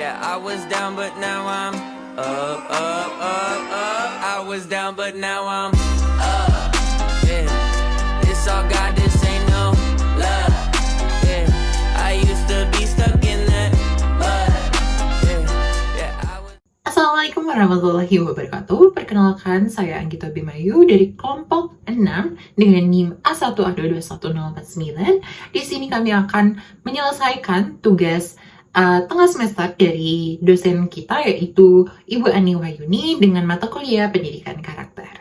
Yeah, I was down, but now I'm up, up, up, up. I was down, but now I'm up. Yeah, it's all God, this ain't no love. Yeah, I used to be stuck in that mud. Yeah, yeah, I was. Assalamualaikum warahmatullahi wabarakatuh. Perkenalkan, saya Anggita Bimayu dari kelompok 6 dengan NIM A1A22149. Di sini kami akan menyelesaikan tugas tengah semester dari dosen kita, yaitu Ibu Ani Wahyuni, dengan mata kuliah pendidikan karakter.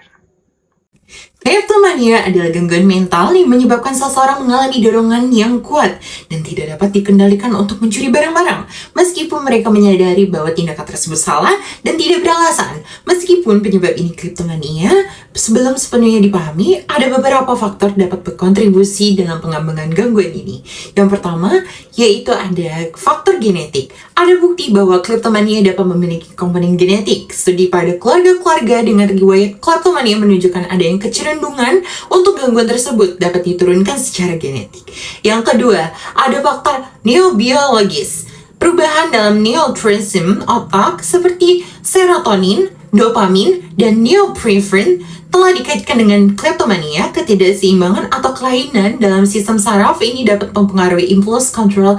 Kleptomania adalah gangguan mental yang menyebabkan seseorang mengalami dorongan yang kuat dan tidak dapat dikendalikan untuk mencuri barang-barang, meskipun mereka menyadari bahwa tindakan tersebut salah dan tidak beralasan. Meskipun penyebab ini kleptomania sebelum sepenuhnya dipahami, ada beberapa faktor dapat berkontribusi dalam pengembangan gangguan ini. Yang pertama, yaitu ada faktor genetik. Ada bukti bahwa kleptomania dapat memiliki komponen genetik. Studi pada keluarga-keluarga dengan riwayat kleptomania menunjukkan ada yang kecenderungan untuk gangguan tersebut dapat diturunkan secara genetik. Yang kedua, ada faktor neurobiologis. Perubahan dalam neurotransmitter otak seperti serotonin, dopamin, dan norepinephrine telah dikaitkan dengan kleptomania. Ketidakseimbangan atau kelainan dalam sistem saraf ini dapat mempengaruhi impuls kontrol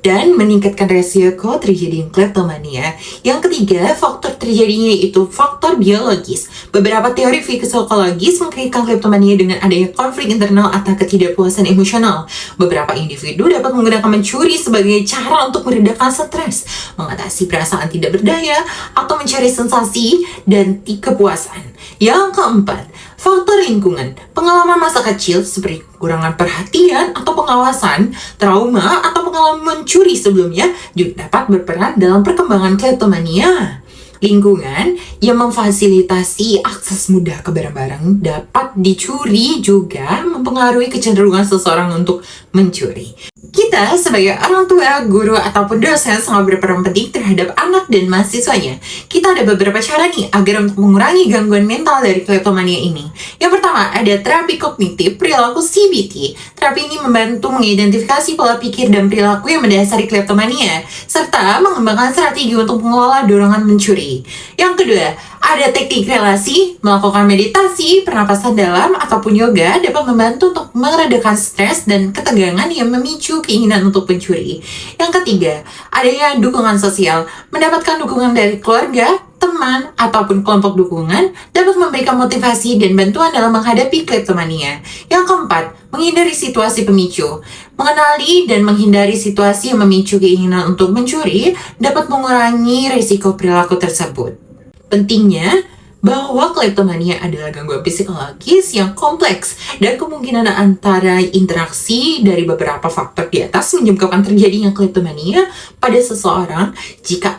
dan meningkatkan resiko terjadinya kleptomania. Yang ketiga, faktor terjadinya yaitu faktor biologis. Beberapa teori psikologis mengkaitkan kleptomania dengan adanya konflik internal atau ketidakpuasan emosional. Beberapa individu dapat menggunakan mencuri sebagai cara untuk meredakan stres, mengatasi perasaan tidak berdaya, atau mencari sensasi dan kepuasan. Yang keempat, faktor lingkungan. Pengalaman masa kecil seperti kekurangan perhatian atau pengawasan, trauma, atau pengalaman mencuri sebelumnya juga dapat berperan dalam perkembangan kleptomania. Lingkungan yang memfasilitasi akses mudah ke barang-barang dapat dicuri juga mempengaruhi kecenderungan seseorang untuk mencuri. Kita sebagai orang tua, guru, ataupun dosen sangat berperan penting terhadap anak dan mahasiswanya. Kita ada beberapa cara nih agar untuk mengurangi gangguan mental dari kleptomania ini. Yang pertama, ada terapi kognitif perilaku CBT. Terapi ini membantu mengidentifikasi pola pikir dan perilaku yang mendasari kleptomania, serta mengembangkan strategi untuk mengelola dorongan mencuri. Yang kedua, ada teknik relasi, melakukan meditasi, pernapasan dalam, ataupun yoga dapat membantu untuk meredakan stres dan ketegangan yang memicu keinginan untuk mencuri. Yang ketiga, adanya dukungan sosial. Mendapatkan dukungan dari keluarga, teman, ataupun kelompok dukungan dapat memberikan motivasi dan bantuan dalam menghadapi kleptomania. Yang keempat, menghindari situasi pemicu. Mengenali dan menghindari situasi yang memicu keinginan untuk mencuri dapat mengurangi risiko perilaku tersebut. Pentingnya bahwa kleptomania adalah gangguan psikologis yang kompleks dan kemungkinan antara interaksi dari beberapa faktor di atas menyebabkan terjadinya kleptomania pada seseorang. Jika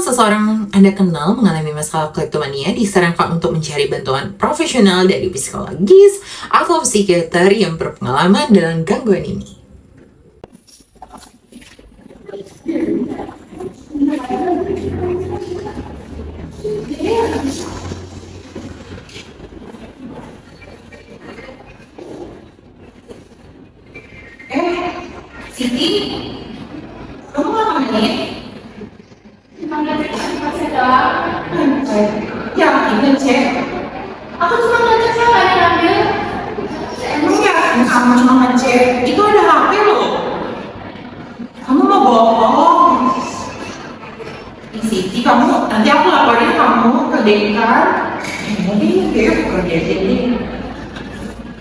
seseorang Anda kenal mengalami masalah kleptomania, disarankan untuk mencari bantuan profesional dari psikologis atau psikiater yang berpengalaman dalam gangguan ini. Siti, kamu ngapain? Yakin ngecek? Aku cuma ngecek, saya gak ada ngambil. Emang yakin kamu cuma ngecek? Itu ada HP loh. Kamu mau bohong? Siti, kamu, nanti aku laporin kamu ke dekan. Ini bukan dia.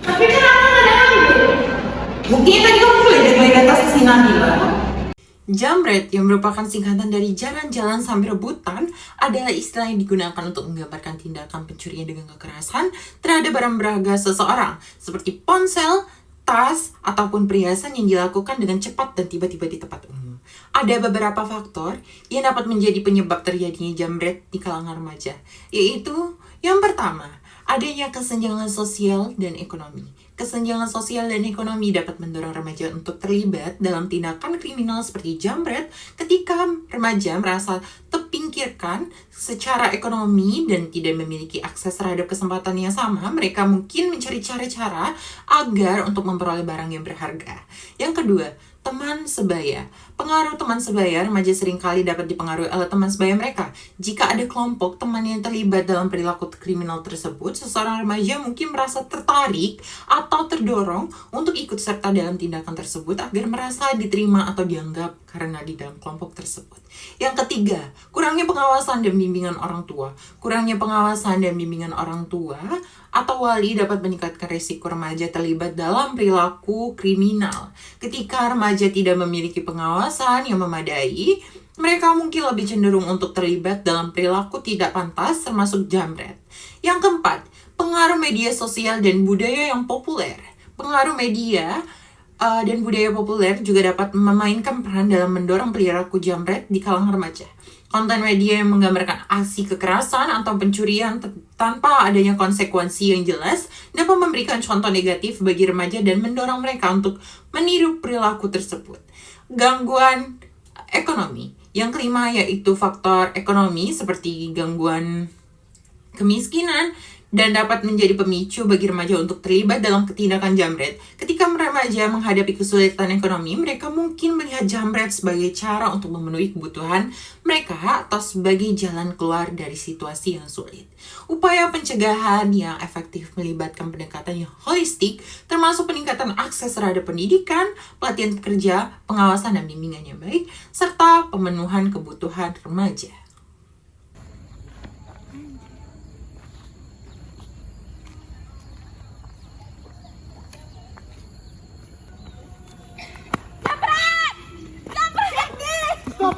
Tapi kan aku gak ada ngambil. Buktinya tadi kamu geledah tas si Nabila. Jamret, yang merupakan singkatan dari jalan-jalan sampai rebutan, adalah istilah yang digunakan untuk menggambarkan tindakan pencurian dengan kekerasan terhadap barang berharga seseorang, seperti ponsel, tas, ataupun perhiasan yang dilakukan dengan cepat dan tiba-tiba di tempat umum. Ada beberapa faktor yang dapat menjadi penyebab terjadinya jamret di kalangan remaja, yaitu yang pertama, adanya kesenjangan sosial dan ekonomi. Kesenjangan sosial dan ekonomi dapat mendorong remaja untuk terlibat dalam tindakan kriminal seperti jamret. Ketika remaja merasa terpinggirkan secara ekonomi dan tidak memiliki akses terhadap kesempatan yang sama, mereka mungkin mencari cara-cara agar untuk memperoleh barang yang berharga. Yang kedua, Teman sebaya. Pengaruh teman sebaya, remaja seringkali dapat dipengaruhi oleh teman sebaya mereka. Jika ada kelompok teman yang terlibat dalam perilaku kriminal tersebut, seseorang remaja mungkin merasa tertarik atau terdorong untuk ikut serta dalam tindakan tersebut agar merasa diterima atau dianggap karena di dalam kelompok tersebut. Yang ketiga, kurangnya pengawasan dan bimbingan orang tua. Kurangnya pengawasan dan bimbingan orang tua atau wali dapat meningkatkan risiko remaja terlibat dalam perilaku kriminal. Ketika remaja tidak memiliki pengawasan yang memadai, mereka mungkin lebih cenderung untuk terlibat dalam perilaku tidak pantas termasuk jambret. Yang keempat, pengaruh media sosial dan budaya yang populer. Pengaruh media dan budaya populer juga dapat memainkan peran dalam mendorong perilaku jambret di kalangan remaja. Konten media yang menggambarkan aksi kekerasan atau pencurian tanpa adanya konsekuensi yang jelas dapat memberikan contoh negatif bagi remaja dan mendorong mereka untuk meniru perilaku tersebut. Gangguan ekonomi. Yang kelima yaitu faktor ekonomi seperti gangguan kemiskinan dan dapat menjadi pemicu bagi remaja untuk terlibat dalam tindakan jambret. Ketika remaja menghadapi kesulitan ekonomi, mereka mungkin melihat jambret sebagai cara untuk memenuhi kebutuhan mereka atau sebagai jalan keluar dari situasi yang sulit. Upaya pencegahan yang efektif melibatkan pendekatan yang holistik, termasuk peningkatan akses terhadap pendidikan, pelatihan kerja, pengawasan dan bimbingan yang baik, serta pemenuhan kebutuhan remaja.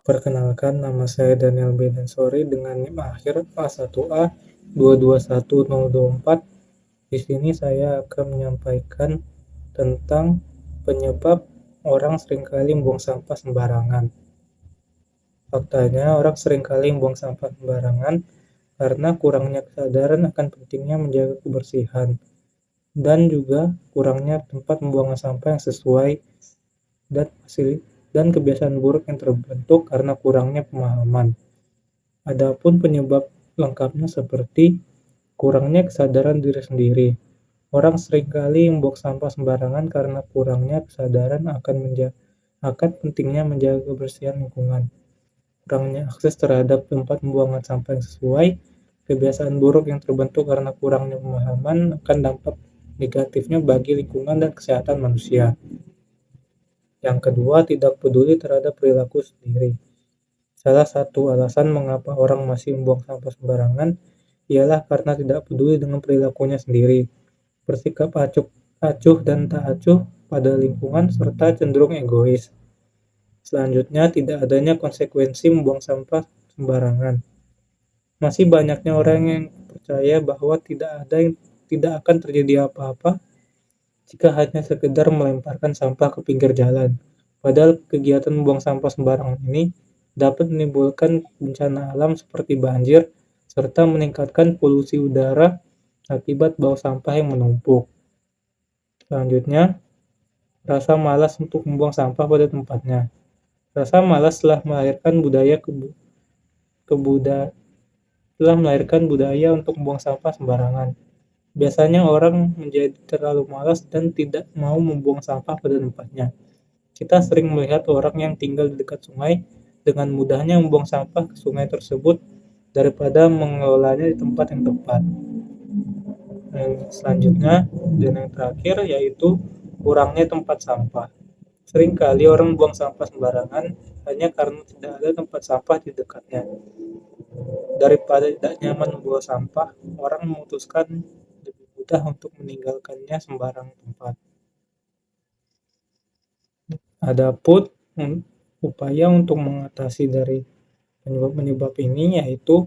Perkenalkan, nama saya Daniel Benensori dengan NIM akhir A1A 221024. Di sini saya akan menyampaikan tentang penyebab orang seringkali membuang sampah sembarangan. Faktanya, orang seringkali membuang sampah sembarangan karena kurangnya kesadaran akan pentingnya menjaga kebersihan dan juga kurangnya tempat pembuangan sampah yang sesuai dan kebiasaan buruk yang terbentuk karena kurangnya pemahaman. Adapun penyebab lengkapnya seperti kurangnya kesadaran diri sendiri. Orang seringkali membuang sampah sembarangan karena kurangnya kesadaran akan pentingnya menjaga kebersihan lingkungan. Kurangnya akses terhadap tempat pembuangan sampah yang sesuai, kebiasaan buruk yang terbentuk karena kurangnya pemahaman akan dampak negatifnya bagi lingkungan dan kesehatan manusia. Yang kedua, tidak peduli terhadap perilaku sendiri. Salah satu alasan mengapa orang masih membuang sampah sembarangan ialah karena tidak peduli dengan perilakunya sendiri, bersikap acuh dan tak acuh pada lingkungan, serta cenderung egois. Selanjutnya, tidak adanya konsekuensi membuang sampah sembarangan. Masih banyaknya orang yang percaya bahwa tidak akan terjadi apa-apa jika hanya sekedar melemparkan sampah ke pinggir jalan. Padahal kegiatan membuang sampah sembarangan ini dapat menimbulkan bencana alam seperti banjir, serta meningkatkan polusi udara akibat bau sampah yang menumpuk. Selanjutnya, rasa malas untuk membuang sampah pada tempatnya. Rasa malas telah melahirkan budaya untuk membuang sampah sembarangan. Biasanya orang menjadi terlalu malas dan tidak mau membuang sampah pada tempatnya. Kita sering melihat orang yang tinggal di dekat sungai dengan mudahnya membuang sampah ke sungai tersebut daripada mengelolanya di tempat yang tepat. Selanjutnya, dan yang terakhir yaitu kurangnya tempat sampah. Seringkali orang membuang sampah sembarangan hanya karena tidak ada tempat sampah di dekatnya. Daripada tidak nyaman membawa sampah, orang memutuskan lebih mudah untuk meninggalkannya sembarang tempat. Adapun upaya untuk mengatasi dari penyebab ini yaitu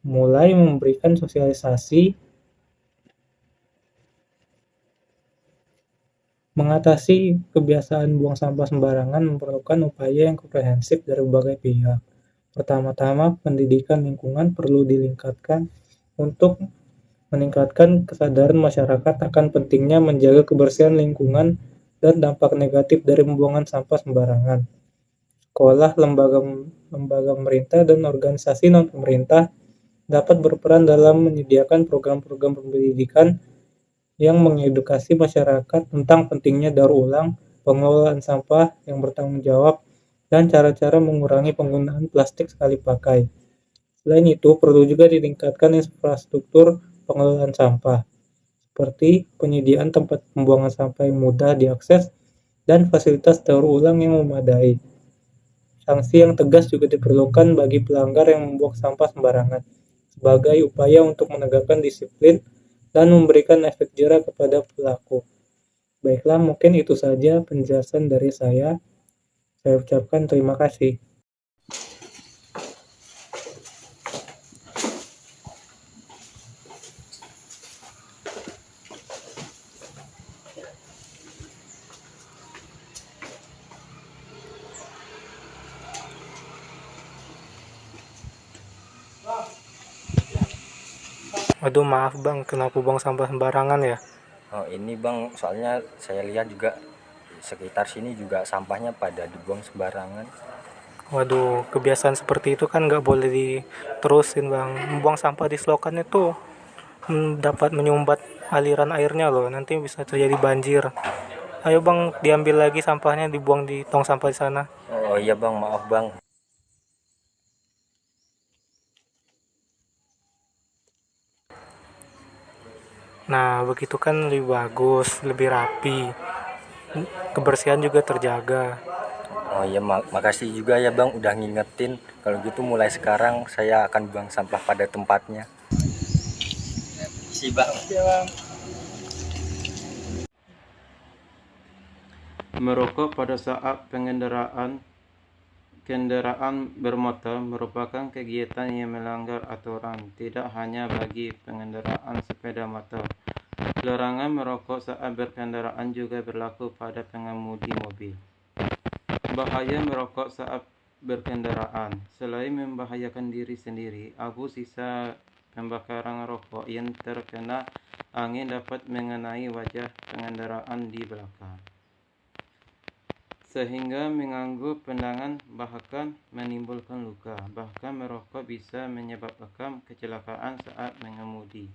mulai memberikan sosialisasi, mengatasi kebiasaan buang sampah sembarangan memerlukan upaya yang komprehensif dari berbagai pihak. Pertama-tama, pendidikan lingkungan perlu ditingkatkan untuk meningkatkan kesadaran masyarakat akan pentingnya menjaga kebersihan lingkungan dan dampak negatif dari pembuangan sampah sembarangan. Sekolah, lembaga pemerintah, dan organisasi non-pemerintah dapat berperan dalam menyediakan program-program pendidikan yang mengedukasi masyarakat tentang pentingnya daur ulang, pengelolaan sampah yang bertanggung jawab, dan cara-cara mengurangi penggunaan plastik sekali pakai. Selain itu, perlu juga ditingkatkan infrastruktur pengelolaan sampah, seperti penyediaan tempat pembuangan sampah yang mudah diakses dan fasilitas daur ulang yang memadai. Sanksi yang tegas juga diperlukan bagi pelanggar yang membuang sampah sembarangan, sebagai upaya untuk menegakkan disiplin dan memberikan efek jera kepada pelaku. Baiklah, mungkin itu saja penjelasan dari saya. Saya ucapkan terima kasih. Waduh, maaf bang, kenapa buang sampah sembarangan ya? Oh ini bang, soalnya saya lihat juga sekitar sini juga sampahnya pada dibuang sembarangan. Waduh, kebiasaan seperti itu kan nggak boleh diterusin bang. Membuang sampah di selokan itu dapat menyumbat aliran airnya loh, nanti bisa terjadi banjir. Ayo bang, diambil lagi sampahnya, dibuang di tong sampah di sana. Oh iya bang, maaf bang. Nah, begitu kan lebih bagus, lebih rapi. Kebersihan juga terjaga. Oh iya, makasih juga ya bang udah ngingetin. Kalau gitu mulai sekarang saya akan buang sampah pada tempatnya. Si bang. Merokok pada saat kendaraan bermotor merupakan kegiatan yang melanggar aturan, tidak hanya bagi pengendaraan sepeda motor. Larangan merokok saat berkendaraan juga berlaku pada pengemudi mobil. Bahaya merokok saat berkendaraan. Selain membahayakan diri sendiri, abu sisa pembakaran rokok yang terkena angin dapat mengenai wajah pengendaraan di belakang, sehingga mengganggu pandangan bahkan menimbulkan luka. Bahkan merokok bisa menyebabkan kecelakaan saat mengemudi.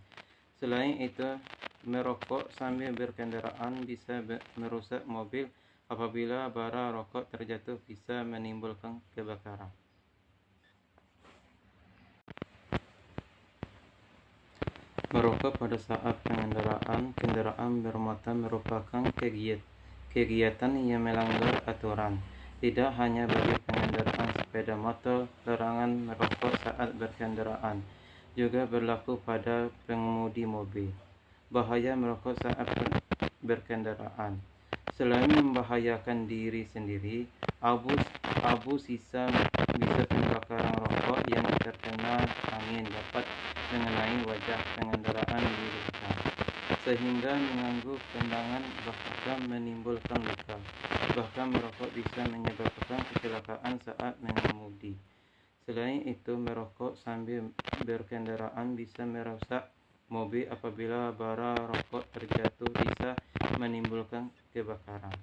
Selain itu, merokok sambil berkendaraan bisa merusak mobil. Apabila bara rokok terjatuh bisa menimbulkan kebakaran. Merokok pada saat kendaraan bermotor merupakan kegiatan yang melanggar aturan, tidak hanya bagi pengendaraan sepeda motor. Larangan merokok saat berkendaraan juga berlaku pada pengemudi mobil. Bahaya merokok saat berkendaraan. Selain membahayakan diri sendiri, abu sisa pembakaran rokok yang terkena angin dapat mengenai wajah pengendaraan di belakang, sehingga mengganggu pandangan bahkan menimbulkan luka. Bahkan merokok bisa menyebabkan kecelakaan saat mengemudi. Selain itu, merokok sambil berkendaraan bisa merusak mobil. Apabila bara rokok terjatuh bisa menimbulkan kebakaran.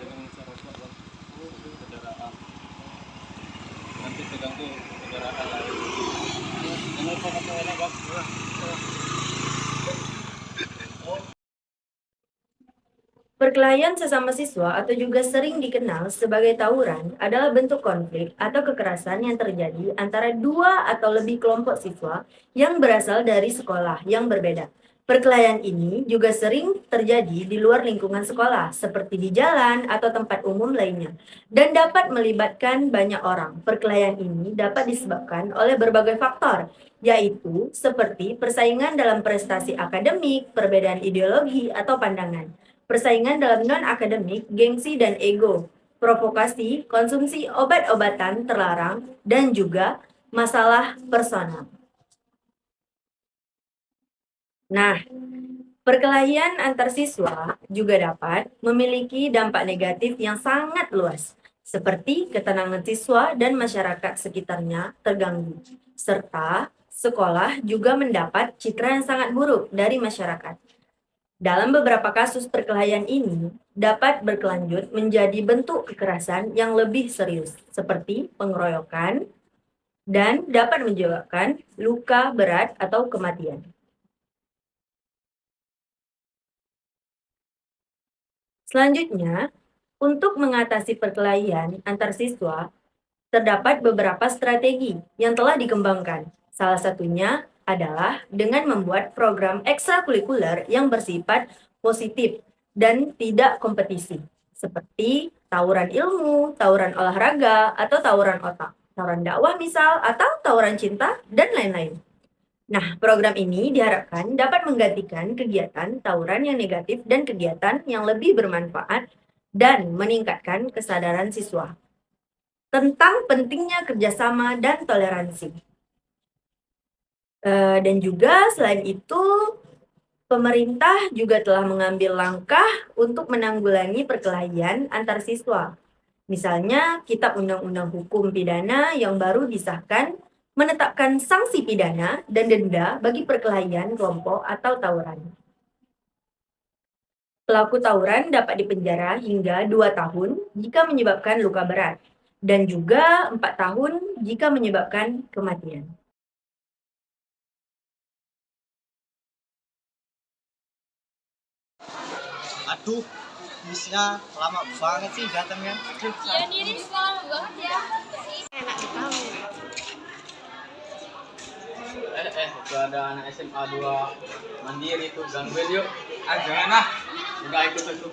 Jangan merokok kendaraan, nanti terganggu kendaraan lain. Jangan pakai bang. Perkelahian sesama siswa atau juga sering dikenal sebagai tawuran adalah bentuk konflik atau kekerasan yang terjadi antara dua atau lebih kelompok siswa yang berasal dari sekolah yang berbeda. Perkelahian ini juga sering terjadi di luar lingkungan sekolah, seperti di jalan atau tempat umum lainnya, dan dapat melibatkan banyak orang. Perkelahian ini dapat disebabkan oleh berbagai faktor, yaitu seperti persaingan dalam prestasi akademik, perbedaan ideologi atau pandangan, persaingan dalam non-akademik, gengsi dan ego, provokasi, konsumsi obat-obatan terlarang, dan juga masalah personal. Nah, perkelahian antar siswa juga dapat memiliki dampak negatif yang sangat luas. seperti ketenangan siswa dan masyarakat sekitarnya terganggu, serta sekolah juga mendapat citra yang sangat buruk dari masyarakat. Dalam beberapa kasus perkelahian ini dapat berkelanjut menjadi bentuk kekerasan yang lebih serius, seperti pengeroyokan, dan dapat menyebabkan luka berat atau kematian. Selanjutnya, untuk mengatasi perkelahian antar siswa, terdapat beberapa strategi yang telah dikembangkan. Salah satunya adalah dengan membuat program ekstrakurikuler yang bersifat positif dan tidak kompetisi, seperti tawuran ilmu, tawuran olahraga, atau tawuran otak, tawuran dakwah misal, atau tawuran cinta, dan lain-lain. Nah, program ini diharapkan dapat menggantikan kegiatan tawuran yang negatif dan kegiatan yang lebih bermanfaat dan meningkatkan kesadaran siswa tentang pentingnya kerjasama dan toleransi. Dan juga selain itu, pemerintah juga telah mengambil langkah untuk menanggulangi perkelahian antar siswa. Misalnya, Kitab Undang-Undang Hukum Pidana yang baru disahkan menetapkan sanksi pidana dan denda bagi perkelahian kelompok atau tawuran. Pelaku tawuran dapat dipenjara hingga 2 tahun jika menyebabkan luka berat, dan juga 4 tahun jika menyebabkan kematian. Aduh, bisnya lama banget sih datangnya. Iya nih, lama banget ya. Enak tahu. Itu ada anak SMA 2 mandiri tuh, gangguin yuk. Jangan lah, nggak ikut itu.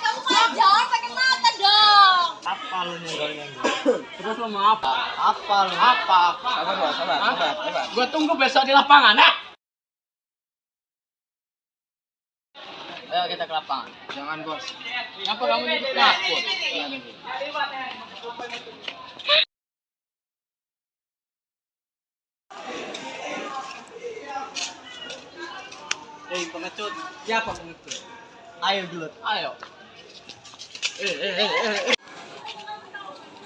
Kamu kalau jalan pakai mata dong. Apa lu nyenggol-nyenggol? Terus lu mau apa? Apa lu? Apa? Sabar. Gua tunggu besok di lapangan, ya. Ayo kita ke lapangan. Jangan, Bos. Kenapa kamu nyebut takut? Pengecut. Siapa pengecut? Ayo gelut. Ayo.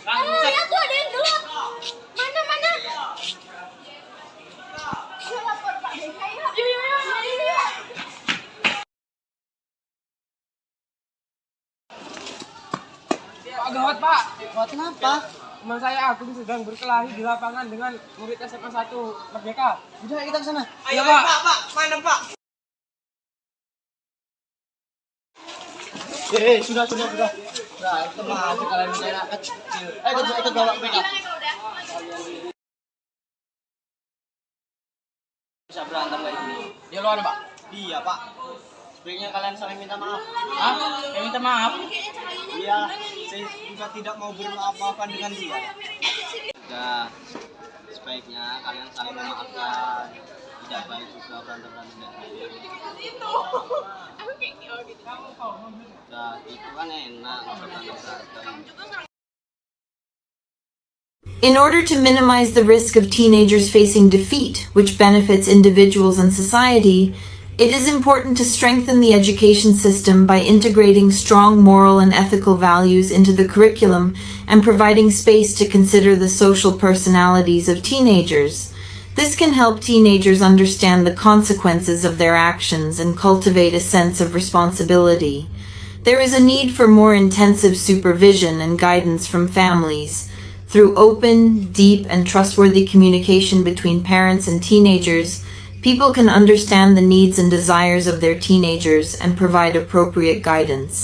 Lihat tuh ada yang gelut. Mana? Gue lapor Pak Desa ya. Iya. Pak gawat, Pak. Buat kenapa? Teman saya Agung sedang berkelahi di lapangan dengan murid SMA 1 Merdeka. Udah kita ke sana. Iya, Pak. Mana, Pak? Sudah. Nah, itu mah aja kalian anak kecil. Ikut bawa mereka. Bisa berantem kayak gini. Di luar, Pak. Iya, Pak. Sebaiknya kalian saling minta maaf. Hah? Saya minta maaf. Iya, saya juga tidak mau bermaaf-maafan dengan dia. Sudah, sebaiknya kalian saling memaafkan. Tidak baik juga berantem-berantem dengan dia. Nah, itu kan enak, berantem-berantem. In order to minimize the risk of teenagers facing defeat, which benefits individuals and society, it is important to strengthen the education system by integrating strong moral and ethical values into the curriculum and providing space to consider the social personalities of teenagers. This can help teenagers understand the consequences of their actions and cultivate a sense of responsibility. There is a need for more intensive supervision and guidance from families. Through open, deep, and trustworthy communication between parents and teenagers, people can understand the needs and desires of their teenagers and provide appropriate guidance.